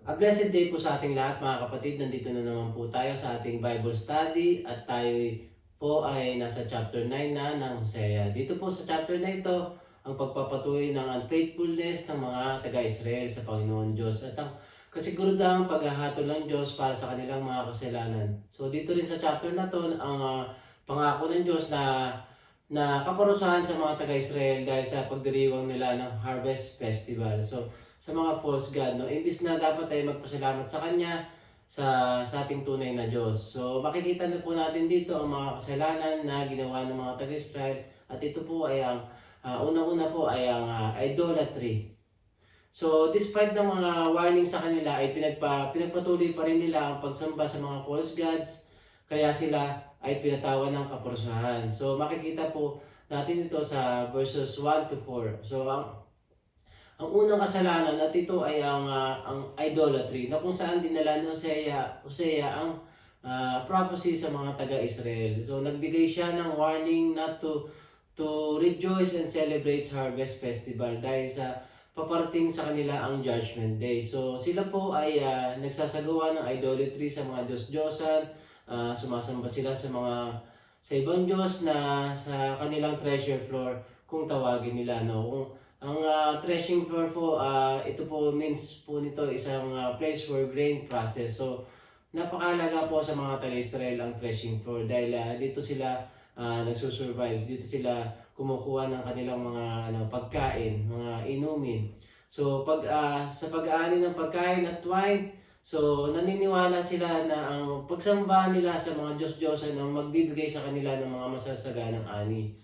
A blessed day po sa ating lahat mga kapatid. Nandito na naman po tayo sa ating Bible study at tayo po ay nasa chapter 9 na ng Hosea. Dito po sa chapter na ito, ang pagpapatuloy ng unfaithfulness ng mga taga-Israel sa Panginoon Diyos at ang kasiguradang paghahatol ng Diyos para sa kanilang mga kasalanan. So dito rin sa chapter na to, ang pangako ng Diyos na kaparusahan sa mga taga-Israel dahil sa pagdiriwang nila ng Harvest Festival. So sa mga false god, no? Imbis na dapat ay magpasalamat sa Kanya, sa ating tunay na Diyos. So makikita na po natin dito ang mga kasalanan na ginawa ng mga taga-Israel at ito po ay ang unang-una po ay ang idolatry. So despite ng mga warning sa kanila ay pinagpatuloy pa rin nila ang pagsamba sa mga false gods, kaya sila ay pinatawan ng kaparusahan. So makikita po natin ito sa verses 1 to 4. So ang unang kasalanan at ito ay ang idolatry na kung saan dinala ni Hosea ang prophecy sa mga taga-Israel. So nagbigay siya ng warning not to rejoice and celebrate Harvest Festival dahil sa paparating sa kanila ang Judgment Day. So sila po ay nagsasagawa ng idolatry sa mga Diyos-Diyosan, sumasamba sila sa ibang Diyos na sa kanilang treasure floor kung tawagin nila, no? Kung ang threshing floor po, ito po means po nito isang place for grain process. So, napakalaga po sa mga taga-Israel ang threshing floor dahil dito sila nagsusurvive. Dito sila kumukuha ng kanilang mga pagkain, mga inumin. So, sa pag-aani ng pagkain at wine, so naniniwala sila na ang pagsamba nila sa mga Diyos-Diyosan ang magbibigay sa kanila ng mga masasaganang ani.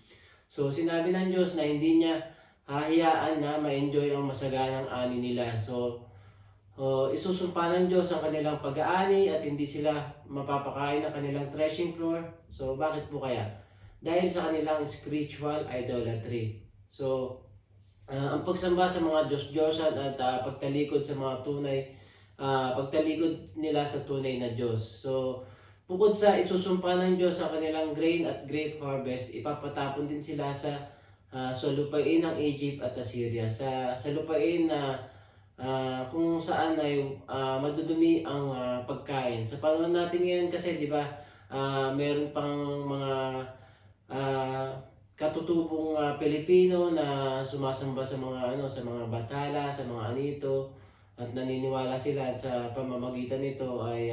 So, sinabi ng Diyos na hindi niya hahayaan na ma-enjoy ang masaganang ani nila. So, isusumpa ng Diyos ang kanilang pag-aani at hindi sila mapapakain ng kanilang threshing floor. So, bakit po kaya? Dahil sa kanilang spiritual idolatry. So, ang pagsamba sa mga Diyos-Diyosan at pagtalikod sa mga pagtalikod nila sa tunay na Diyos. So, bukod sa isusumpa ng Diyos ang kanilang grain at grape harvest, ipapatapon din sila sa lupain ng Egypt at Assyria. Sa lupain na kung saan ay madudumi ang pagkain. Sa panahon natin ngayon kasi, di ba, meron pang mga katutubong Pilipino na sumasamba sa mga bathala, sa mga anito, at naniniwala sila sa pamamagitan nito ay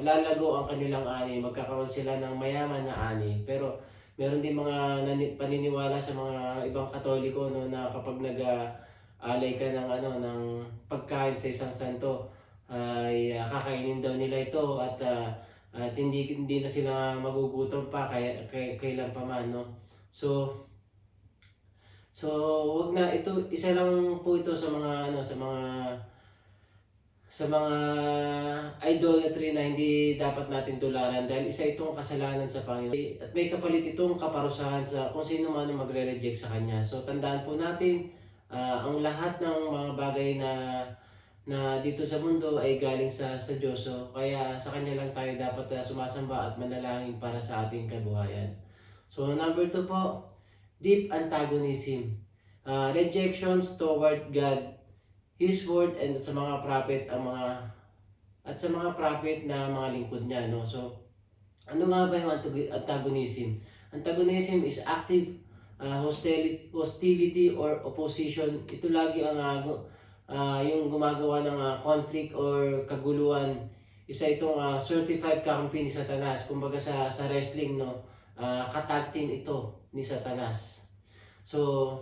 lalago ang kanilang ani, magkakaroon sila ng mayaman na ani. Pero meron din mga paniniwala sa mga ibang Katoliko, no, na kapag nag-aalay ka ng pagkain sa isang santo ay kakainin daw nila ito at hindi na sila magugutom pa kailan pa man, no. So wag na ito, isa lang po ito sa mga idolatry na hindi dapat natin tularan dahil isa itong kasalanan sa Panginoon at may kapalit itong kaparusahan sa kung sino man ang magre-reject sa Kanya. So tandaan po natin, ang lahat ng mga bagay na dito sa mundo ay galing sa Diyos. So kaya sa Kanya lang tayo dapat sumasamba at manalangin para sa ating kabuhayan. So number 2 po, deep antagonism. Rejections toward God, His word, and sa mga prophet sa mga prophet na mga lingkod niya, no. So ano nga ba yung antagonism? Antagonism is active hostility or opposition. Ito lagi ang yung gumagawa ng conflict or kaguluhan. Isa itong certified kakampi ni Satanas. Kumbaga sa wrestling, no, katag team ito ni Satanas. So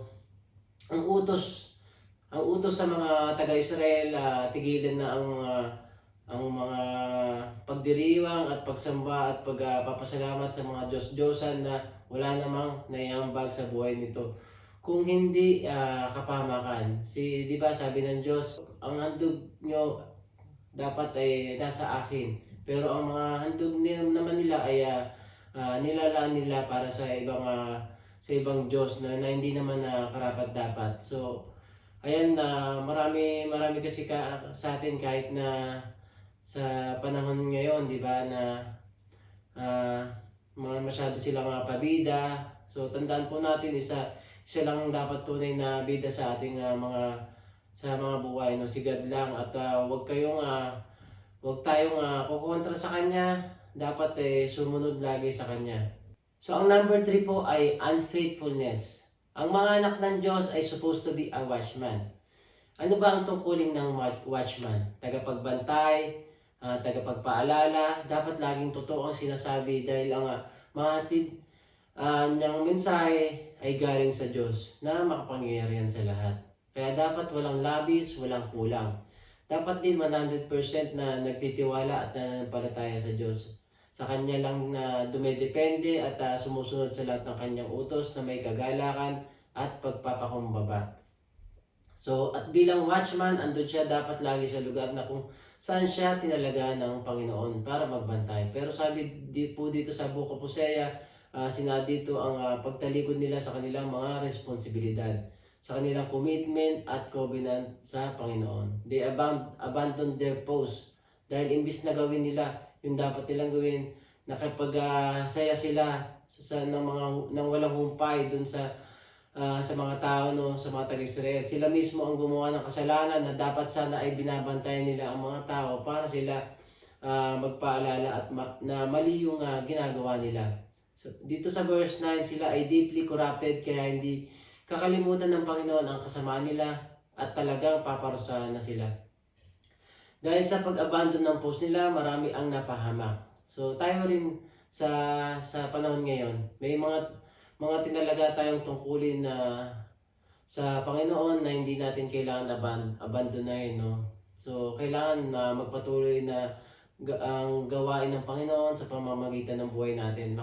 ang utos sa mga taga-Israel, tigilan na ang mga pagdiriwang at pagsamba at pagpapasalamat sa mga Diyos-Diyosan na wala namang naiambag sa buhay nito. Kung hindi kapahamakan. Di ba sabi ng Diyos, ang handog nyo dapat ay nasa akin. Pero ang mga handog naman nila ay nilalaan nila para sa ibang Diyos na hindi naman karapat-dapat. So ayan, marami kasi sa atin kahit na sa panahon ngayon, di ba, na masyado silang pabida. So tandaan po natin, isa lang dapat tunay na bida sa ating mga sa mga buhay, no? Si God lang, at wag tayong kukontra sa Kanya. Dapat sumunod lagi sa Kanya. So ang number 3 po ay unfaithfulness. Ang mga anak ng Diyos ay supposed to be a watchman. Ano ba ang tungkulin ng watchman? Tagapagbantay, tagapagpaalala, dapat laging totoo ang sinasabi dahil ang mga hatid niyang mensahe ay galing sa Diyos na makapangyarihan sa lahat. Kaya dapat walang labis, walang kulang. Dapat din 100% na nagtitiwala at nananampalataya sa Diyos. Sa Kanya lang na dumedepende at sumusunod sa lahat ng Kanyang utos na may kagalakan at pagpapakumbaba. So, at bilang watchman, andun siya dapat lagi sa lugar na kung saan siya tinalaga ng Panginoon para magbantay. Pero sabi po dito sa Book of Hosea, sinabi dito ang pagtalikod nila sa kanilang mga responsibilidad, sa kanilang commitment at covenant sa Panginoon. They abandoned their post dahil imbis na gawin nila yung dapat nilang gawin, nakapag-saya sila ng walang humpay dun sa mga tao, no, sa mga taga-Israel. Sila mismo ang gumawa ng kasalanan na dapat sana ay binabantayan nila ang mga tao para sila magpaalala at na mali yung ginagawa nila. So, dito sa verse 9, sila ay deeply corrupted kaya hindi kakalimutan ng Panginoon ang kasamaan nila at talagang paparusahan na sila. Dahil sa pag-abandon ng post nila, marami ang napahamak. So tayo rin sa panahon ngayon, may mga tinalaga tayong tungkulin na sa Panginoon na hindi natin kailangan abandonahin, no? So kailangan na magpatuloy na ang gawain ng Panginoon sa pamamagitan ng buhay natin.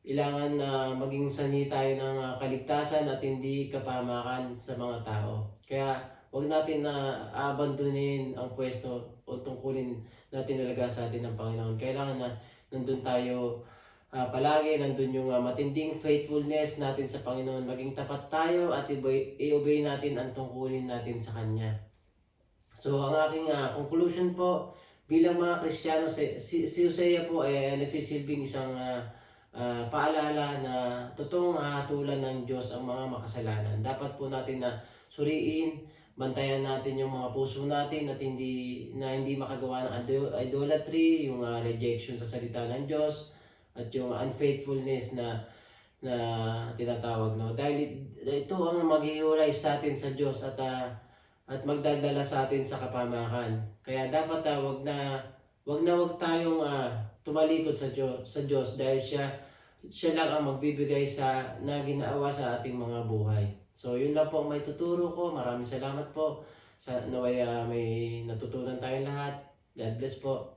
Kailangan na maging sanhi tayo ng kaligtasan at hindi kapahamakan sa mga tao. Kaya huwag natin na abandonin ang pwesto o tungkulin natin talaga sa atin ng Panginoon. Kailangan na nandun tayo palagi, nandun yung matinding faithfulness natin sa Panginoon. Maging tapat tayo at i-obey natin ang tungkulin natin sa Kanya. So ang aking conclusion po, bilang mga Kristiyano, si Hosea po ay nagsisilbing isang paalala na totoong hatulan ng Diyos ang mga makasalanan. Dapat po natin na suriin, bantayan natin yung mga puso natin at hindi makagawa ng idolatry, yung rejection sa salita ng Diyos at yung unfaithfulness na tinatawag, no? Dahil ito ang maghihiwalay sa atin sa Diyos at magdadala sa atin sa kapahamakan. Kaya dapat wag tayong tumalikod sa Diyos dahil siya lang ang magbibigay na ginaawa sa ating mga buhay. So yun lang po ang may tuturo ko. Maraming salamat po. Naway may natutunan tayong lahat. God bless po.